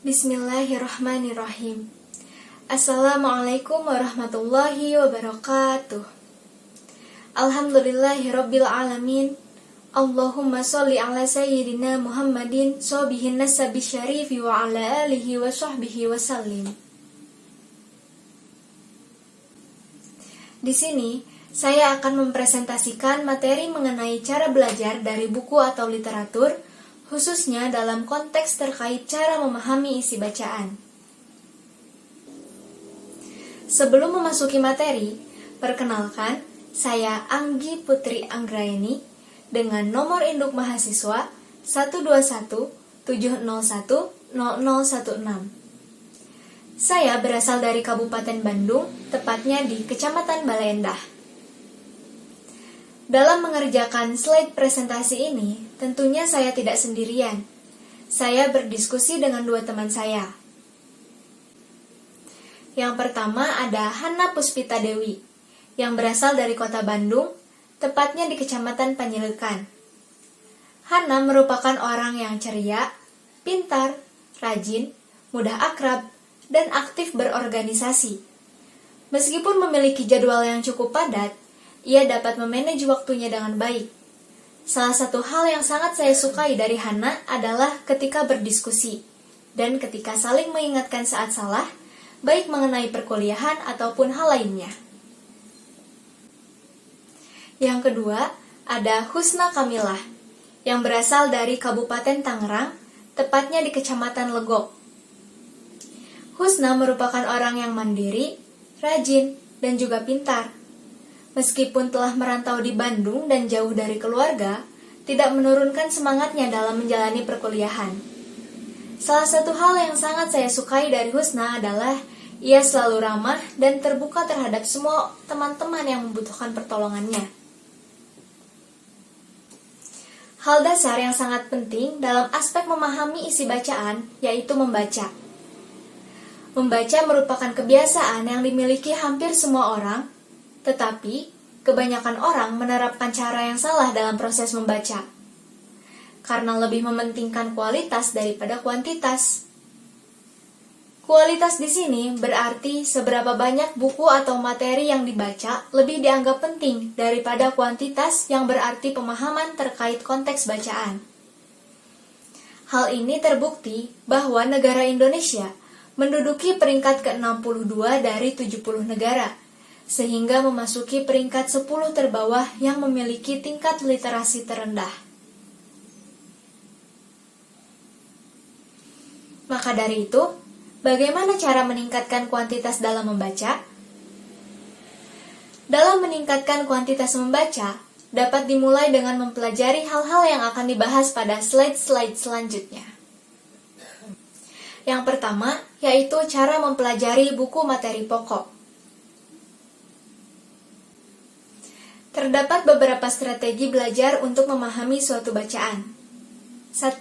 Bismillahirrahmanirrahim. Assalamualaikum warahmatullahi wabarakatuh. Alhamdulillahirabbil alamin. Allahumma sholli ala sayyidina Muhammadin sobihin nasabi syarifi wa ala alihi wa sahbihi wa sallim. Di sini, saya akan mempresentasikan materi mengenai cara belajar dari buku atau literatur, khususnya dalam konteks terkait cara memahami isi bacaan. Sebelum memasuki materi, perkenalkan, saya Anggi Putri Anggraeni dengan nomor induk mahasiswa 121-701-0016. Saya berasal dari Kabupaten Bandung, tepatnya di Kecamatan Balendah. Dalam mengerjakan slide presentasi ini, tentunya saya tidak sendirian. Saya berdiskusi dengan dua teman saya. Yang pertama ada Hana Puspita Dewi, yang berasal dari kota Bandung, tepatnya di Kecamatan Panyilekan. Hana merupakan orang yang ceria, pintar, rajin, mudah akrab, dan aktif berorganisasi. Meskipun memiliki jadwal yang cukup padat, ia dapat memanage waktunya dengan baik. Salah satu hal yang sangat saya sukai dari Hana adalah ketika berdiskusi dan ketika saling mengingatkan saat salah, baik mengenai perkuliahan ataupun hal lainnya. Yang kedua, ada Husna Kamilah, yang berasal dari Kabupaten Tangerang, tepatnya di Kecamatan Legok. Husna merupakan orang yang mandiri, rajin, dan juga pintar. Meskipun telah merantau di Bandung dan jauh dari keluarga, tidak menurunkan semangatnya dalam menjalani perkuliahan. Salah satu hal yang sangat saya sukai dari Husna adalah ia selalu ramah dan terbuka terhadap semua teman-teman yang membutuhkan pertolongannya. Hal dasar yang sangat penting dalam aspek memahami isi bacaan yaitu membaca. Membaca merupakan kebiasaan yang dimiliki hampir semua orang, tetapi, kebanyakan orang menerapkan cara yang salah dalam proses membaca, karena lebih mementingkan kualitas daripada kuantitas. Kualitas di sini berarti seberapa banyak buku atau materi yang dibaca lebih dianggap penting daripada kuantitas yang berarti pemahaman terkait konteks bacaan. Hal ini terbukti bahwa negara Indonesia menduduki peringkat ke-62 dari 70 negara, sehingga memasuki peringkat 10 terbawah yang memiliki tingkat literasi terendah. Maka dari itu, bagaimana cara meningkatkan kuantitas dalam membaca? Dalam meningkatkan kuantitas membaca, dapat dimulai dengan mempelajari hal-hal yang akan dibahas pada slide-slide selanjutnya. Yang pertama, yaitu cara mempelajari buku materi pokok. Terdapat beberapa strategi belajar untuk memahami suatu bacaan. 1.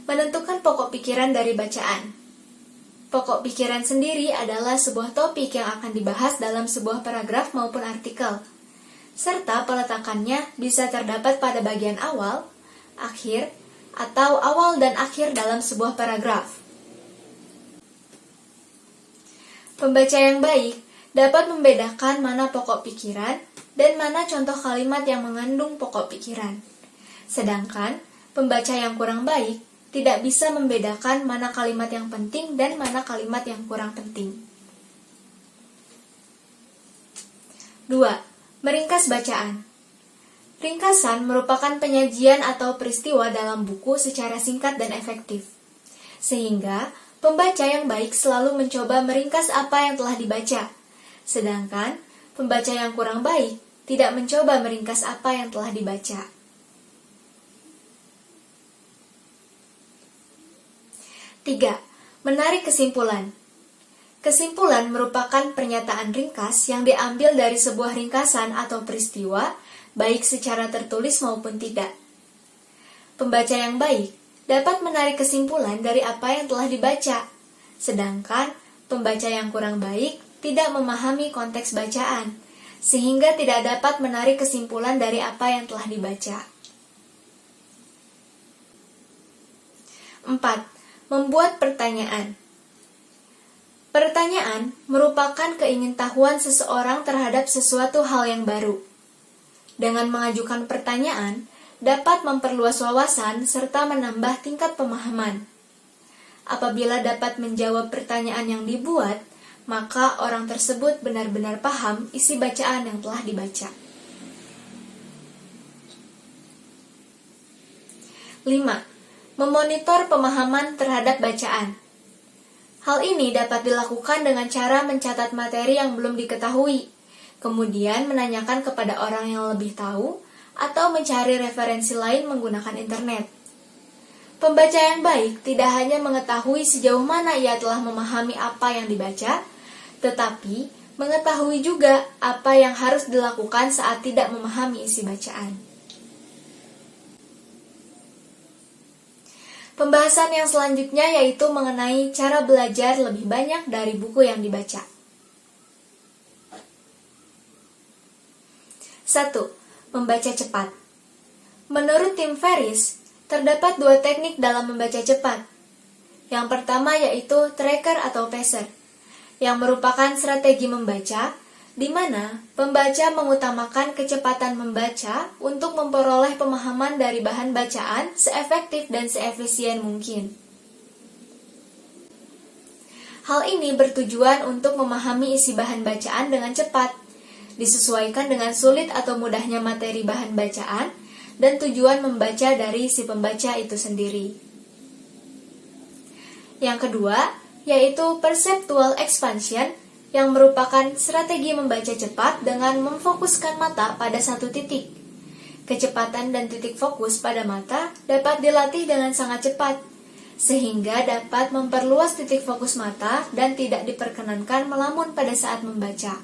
Menentukan pokok pikiran dari bacaan. Pokok pikiran sendiri adalah sebuah topik yang akan dibahas dalam sebuah paragraf maupun artikel, serta peletakannya bisa terdapat pada bagian awal, akhir, atau awal dan akhir dalam sebuah paragraf. Pembaca yang baik dapat membedakan mana pokok pikiran dan mana contoh kalimat yang mengandung pokok pikiran. Sedangkan, pembaca yang kurang baik tidak bisa membedakan mana kalimat yang penting dan mana kalimat yang kurang penting. 2. Meringkas bacaan. Ringkasan merupakan penyajian atau peristiwa dalam buku secara singkat dan efektif. Sehingga, pembaca yang baik selalu mencoba meringkas apa yang telah dibaca. Sedangkan, pembaca yang kurang baik tidak mencoba meringkas apa yang telah dibaca. 3. Menarik kesimpulan. Kesimpulan merupakan pernyataan ringkas yang diambil dari sebuah ringkasan atau peristiwa, baik secara tertulis maupun tidak. Pembaca yang baik dapat menarik kesimpulan dari apa yang telah dibaca, sedangkan pembaca yang kurang baik tidak memahami konteks bacaan, sehingga tidak dapat menarik kesimpulan dari apa yang telah dibaca. 4. Membuat pertanyaan. Pertanyaan merupakan keingintahuan seseorang terhadap sesuatu hal yang baru. Dengan mengajukan pertanyaan, dapat memperluas wawasan serta menambah tingkat pemahaman. Apabila dapat menjawab pertanyaan yang dibuat, maka orang tersebut benar-benar paham isi bacaan yang telah dibaca. 5. Memonitor pemahaman terhadap bacaan. Hal ini dapat dilakukan dengan cara mencatat materi yang belum diketahui, kemudian menanyakan kepada orang yang lebih tahu, atau mencari referensi lain menggunakan internet. Pembaca yang baik tidak hanya mengetahui sejauh mana ia telah memahami apa yang dibaca, tetapi mengetahui juga apa yang harus dilakukan saat tidak memahami isi bacaan. Pembahasan yang selanjutnya yaitu mengenai cara belajar lebih banyak dari buku yang dibaca. 1. Membaca cepat. Menurut Tim Ferriss, terdapat 2 teknik dalam membaca cepat. Yang pertama yaitu tracker atau pacer, yang merupakan strategi membaca di mana pembaca mengutamakan kecepatan membaca untuk memperoleh pemahaman dari bahan bacaan seefektif dan seefisien mungkin. Hal ini bertujuan untuk memahami isi bahan bacaan dengan cepat, disesuaikan dengan sulit atau mudahnya materi bahan bacaan, dan tujuan membaca dari si pembaca itu sendiri. Yang kedua, yaitu perceptual expansion, yang merupakan strategi membaca cepat dengan memfokuskan mata pada satu titik. Kecepatan dan titik fokus pada mata dapat dilatih dengan sangat cepat, sehingga dapat memperluas titik fokus mata dan tidak diperkenankan melamun pada saat membaca.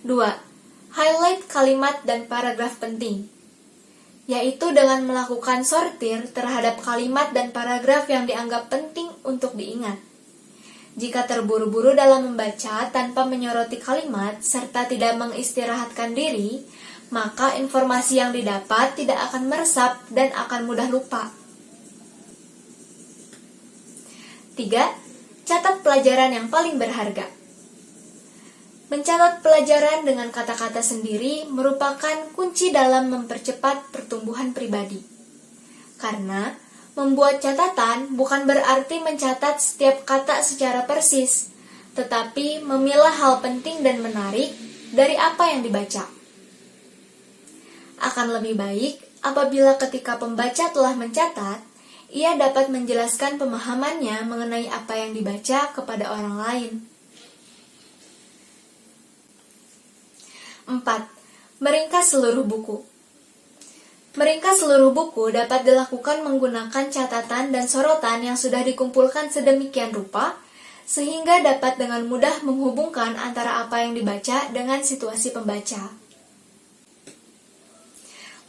2. Highlight kalimat dan paragraf penting, yaitu dengan melakukan sortir terhadap kalimat dan paragraf yang dianggap penting untuk diingat. Jika terburu-buru dalam membaca tanpa menyoroti kalimat serta tidak mengistirahatkan diri, maka informasi yang didapat tidak akan meresap dan akan mudah lupa. 3. Catat pelajaran yang paling berharga. Mencatat pelajaran dengan kata-kata sendiri merupakan kunci dalam mempercepat pertumbuhan pribadi. Karena membuat catatan bukan berarti mencatat setiap kata secara persis, tetapi memilah hal penting dan menarik dari apa yang dibaca. Akan lebih baik apabila ketika pembaca telah mencatat, ia dapat menjelaskan pemahamannya mengenai apa yang dibaca kepada orang lain. 4. Meringkas seluruh buku. Meringkas seluruh buku dapat dilakukan menggunakan catatan dan sorotan yang sudah dikumpulkan sedemikian rupa, sehingga dapat dengan mudah menghubungkan antara apa yang dibaca dengan situasi pembaca.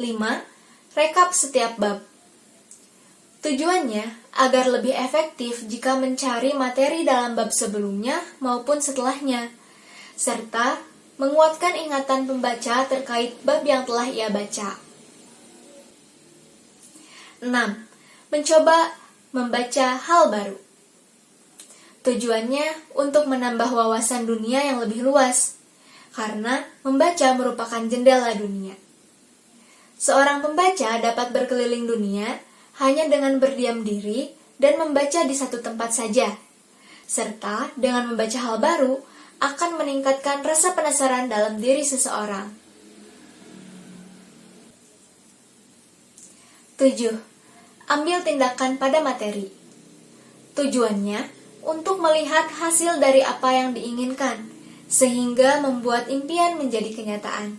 5. Rekap setiap bab. Tujuannya agar lebih efektif jika mencari materi dalam bab sebelumnya maupun setelahnya, serta menguatkan ingatan pembaca terkait bab yang telah ia baca. 6. Mencoba membaca hal baru. Tujuannya untuk menambah wawasan dunia yang lebih luas, karena membaca merupakan jendela dunia. Seorang pembaca dapat berkeliling dunia hanya dengan berdiam diri dan membaca di satu tempat saja, serta dengan membaca hal baru akan meningkatkan rasa penasaran dalam diri seseorang. 7. Ambil tindakan pada materi. Tujuannya untuk melihat hasil dari apa yang diinginkan, sehingga membuat impian menjadi kenyataan.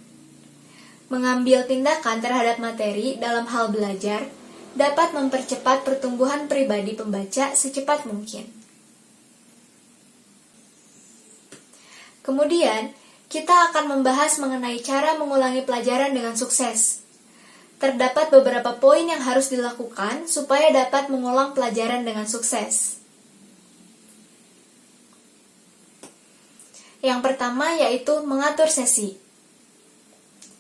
Mengambil tindakan terhadap materi dalam hal belajar dapat mempercepat pertumbuhan pribadi pembaca secepat mungkin. Kemudian, kita akan membahas mengenai cara mengulangi pelajaran dengan sukses. Terdapat beberapa poin yang harus dilakukan supaya dapat mengulang pelajaran dengan sukses. Yang pertama yaitu mengatur sesi.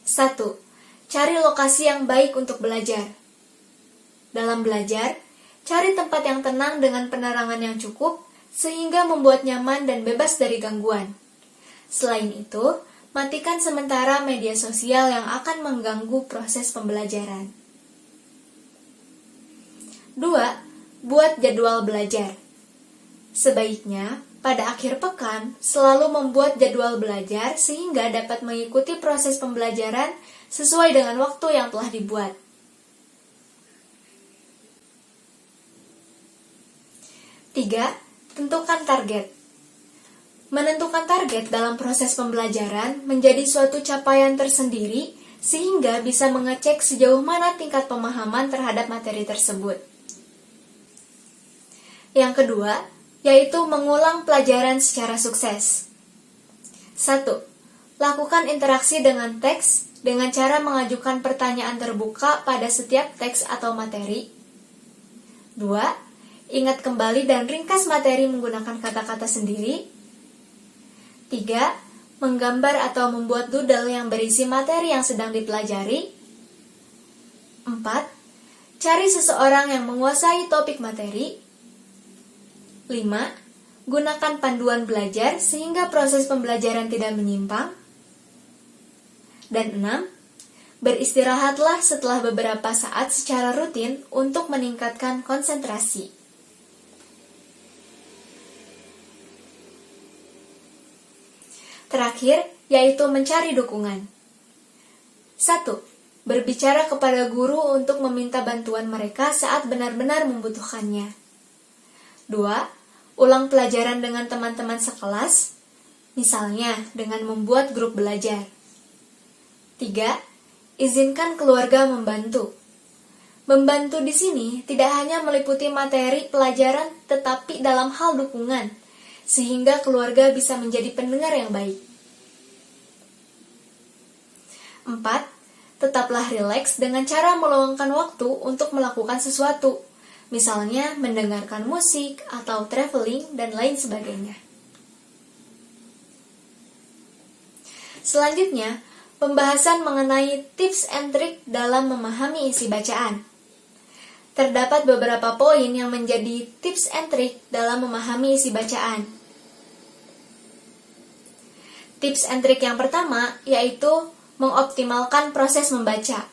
1. Cari lokasi yang baik untuk belajar. Dalam belajar, cari tempat yang tenang dengan penerangan yang cukup sehingga membuat nyaman dan bebas dari gangguan. Selain itu, matikan sementara media sosial yang akan mengganggu proses pembelajaran. 2. Buat jadwal belajar. Sebaiknya, pada akhir pekan, selalu membuat jadwal belajar sehingga dapat mengikuti proses pembelajaran sesuai dengan waktu yang telah dibuat. 3. Tentukan target. Menentukan target dalam proses pembelajaran menjadi suatu capaian tersendiri sehingga bisa mengecek sejauh mana tingkat pemahaman terhadap materi tersebut. Yang kedua, yaitu mengulang pelajaran secara sukses. 1. Lakukan interaksi dengan teks dengan cara mengajukan pertanyaan terbuka pada setiap teks atau materi. 2. Ingat kembali dan ringkas materi menggunakan kata-kata sendiri. 3. Menggambar atau membuat doodle yang berisi materi yang sedang dipelajari. 4. Cari seseorang yang menguasai topik materi. 5. Gunakan panduan belajar sehingga proses pembelajaran tidak menyimpang. Dan 6. Beristirahatlah setelah beberapa saat secara rutin untuk meningkatkan konsentrasi. Terakhir, yaitu mencari dukungan. 1. Berbicara kepada guru untuk meminta bantuan mereka saat benar-benar membutuhkannya. 2. Ulang pelajaran dengan teman-teman sekelas, misalnya dengan membuat grup belajar. 3. Izinkan keluarga membantu. Membantu di sini tidak hanya meliputi materi pelajaran, tetapi dalam hal dukungan, sehingga keluarga bisa menjadi pendengar yang baik. 4. Tetaplah rileks dengan cara meluangkan waktu untuk melakukan sesuatu, misalnya mendengarkan musik atau traveling dan lain sebagainya. Selanjutnya, pembahasan mengenai tips and trik dalam memahami isi bacaan. Terdapat beberapa poin yang menjadi tips and trik dalam memahami isi bacaan. Tips and trik yang pertama yaitu mengoptimalkan proses membaca.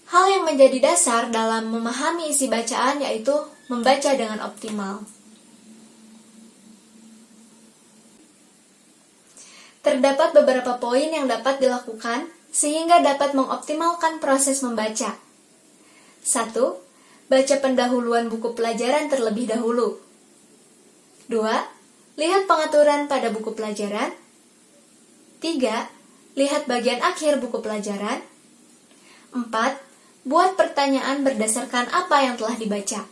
Hal yang menjadi dasar dalam memahami isi bacaan yaitu membaca dengan optimal. Terdapat beberapa poin yang dapat dilakukan sehingga dapat mengoptimalkan proses membaca. 1. Baca pendahuluan buku pelajaran terlebih dahulu. 2. Lihat pengaturan pada buku pelajaran. 3. Lihat bagian akhir buku pelajaran. 4. Buat pertanyaan berdasarkan apa yang telah dibaca.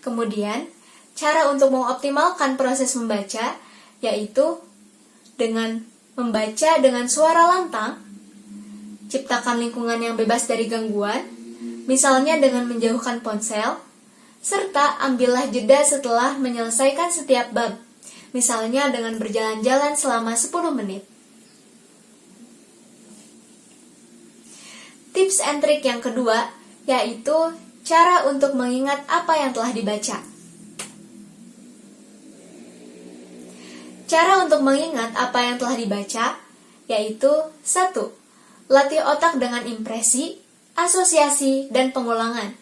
Kemudian, cara untuk mengoptimalkan proses membaca yaitu dengan membaca dengan suara lantang, ciptakan lingkungan yang bebas dari gangguan, misalnya dengan menjauhkan ponsel, serta ambillah jeda setelah menyelesaikan setiap bab, misalnya dengan berjalan-jalan selama 10 menit. Tips and trik yang kedua, yaitu cara untuk mengingat apa yang telah dibaca. Cara untuk mengingat apa yang telah dibaca, yaitu 1. Latih otak dengan impresi, asosiasi, dan pengulangan.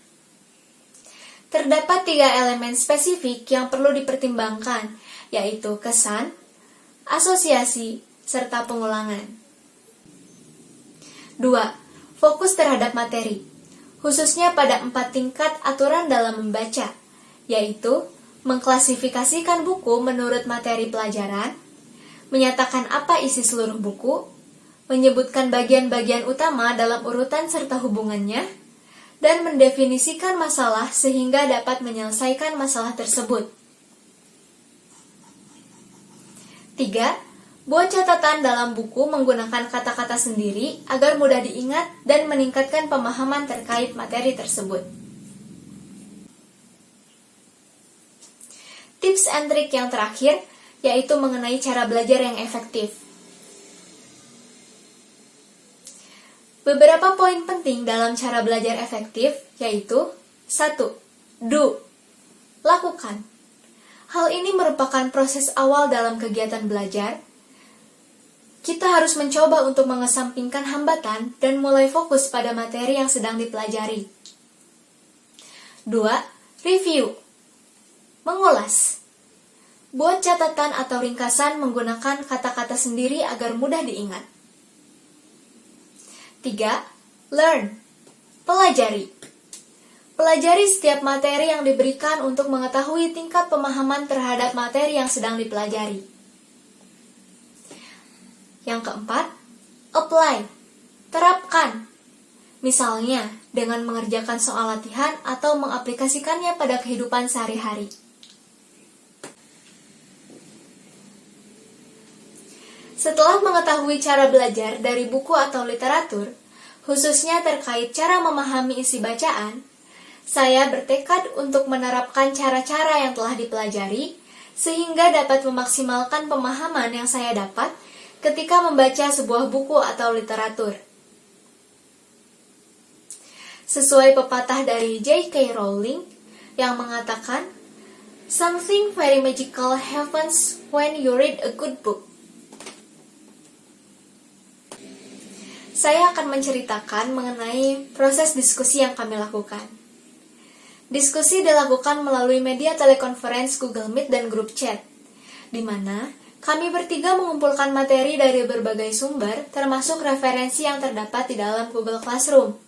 Terdapat 3 elemen spesifik yang perlu dipertimbangkan, yaitu kesan, asosiasi, serta pengulangan. 2. Fokus terhadap materi, khususnya pada 4 tingkat aturan dalam membaca, yaitu mengklasifikasikan buku menurut materi pelajaran, menyatakan apa isi seluruh buku, menyebutkan bagian-bagian utama dalam urutan serta hubungannya, dan mendefinisikan masalah sehingga dapat menyelesaikan masalah tersebut. 3. Buat catatan dalam buku menggunakan kata-kata sendiri agar mudah diingat dan meningkatkan pemahaman terkait materi tersebut. Tips and trik yang terakhir yaitu mengenai cara belajar yang efektif. Beberapa poin penting dalam cara belajar efektif yaitu 1. Do. Lakukan. Hal ini merupakan proses awal dalam kegiatan belajar. Kita harus mencoba untuk mengesampingkan hambatan dan mulai fokus pada materi yang sedang dipelajari. 2. Review. Mengulas. Buat catatan atau ringkasan menggunakan kata-kata sendiri agar mudah diingat. 3. Learn. Pelajari. Pelajari setiap materi yang diberikan untuk mengetahui tingkat pemahaman terhadap materi yang sedang dipelajari. Yang keempat, apply. Terapkan. Misalnya, dengan mengerjakan soal latihan atau mengaplikasikannya pada kehidupan sehari-hari. Setelah mengetahui cara belajar dari buku atau literatur, khususnya terkait cara memahami isi bacaan, saya bertekad untuk menerapkan cara-cara yang telah dipelajari, sehingga dapat memaksimalkan pemahaman yang saya dapat ketika membaca sebuah buku atau literatur. Sesuai pepatah dari J.K. Rowling yang mengatakan, "Something very magical happens when you read a good book." Saya akan menceritakan mengenai proses diskusi yang kami lakukan. Diskusi dilakukan melalui media telekonferensi Google Meet dan grup chat, di mana kami bertiga mengumpulkan materi dari berbagai sumber, termasuk referensi yang terdapat di dalam Google Classroom.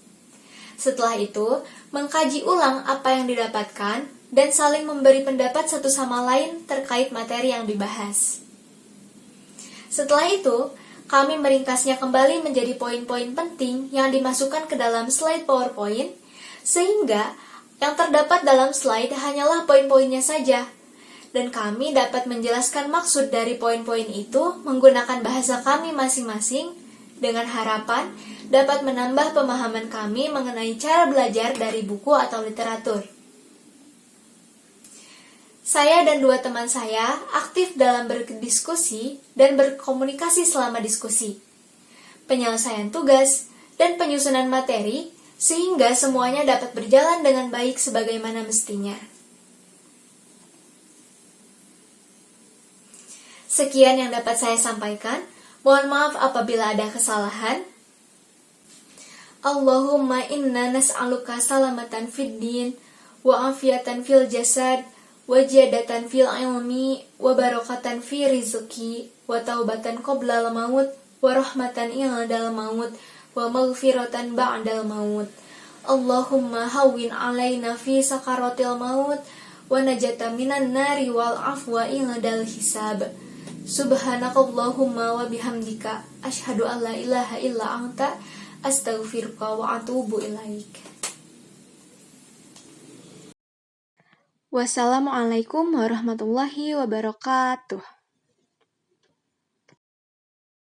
Setelah itu, mengkaji ulang apa yang didapatkan dan saling memberi pendapat satu sama lain terkait materi yang dibahas. Setelah itu, kami meringkasnya kembali menjadi poin-poin penting yang dimasukkan ke dalam slide PowerPoint, sehingga yang terdapat dalam slide hanyalah poin-poinnya saja, dan kami dapat menjelaskan maksud dari poin-poin itu menggunakan bahasa kami masing-masing, dengan harapan dapat menambah pemahaman kami mengenai cara belajar dari buku atau literatur. Saya dan dua teman saya aktif dalam berdiskusi dan berkomunikasi selama diskusi, penyelesaian tugas, dan penyusunan materi, sehingga semuanya dapat berjalan dengan baik sebagaimana mestinya. Sekian yang dapat saya sampaikan. Mohon maaf apabila ada kesalahan. Allahumma inna nas'aluka salamatan fid din, wa afiatan fil jasad, wa jadatan fil ilmi, wa barakatan fi rizqi, wa taubatan qoblal maut, wa rahmatan i'dal maut, wa maghfiratan ba'dal maut. Allahumma hawwin alaina fi sakaratil maut, wa najata minan nari wal afwa i'dal hisab. Subhanakallahumma wa bihamdika asyhadu an la ilaha illa anta astaghfiruka wa atubu ilaik. Wassalamualaikum warahmatullahi wabarakatuh.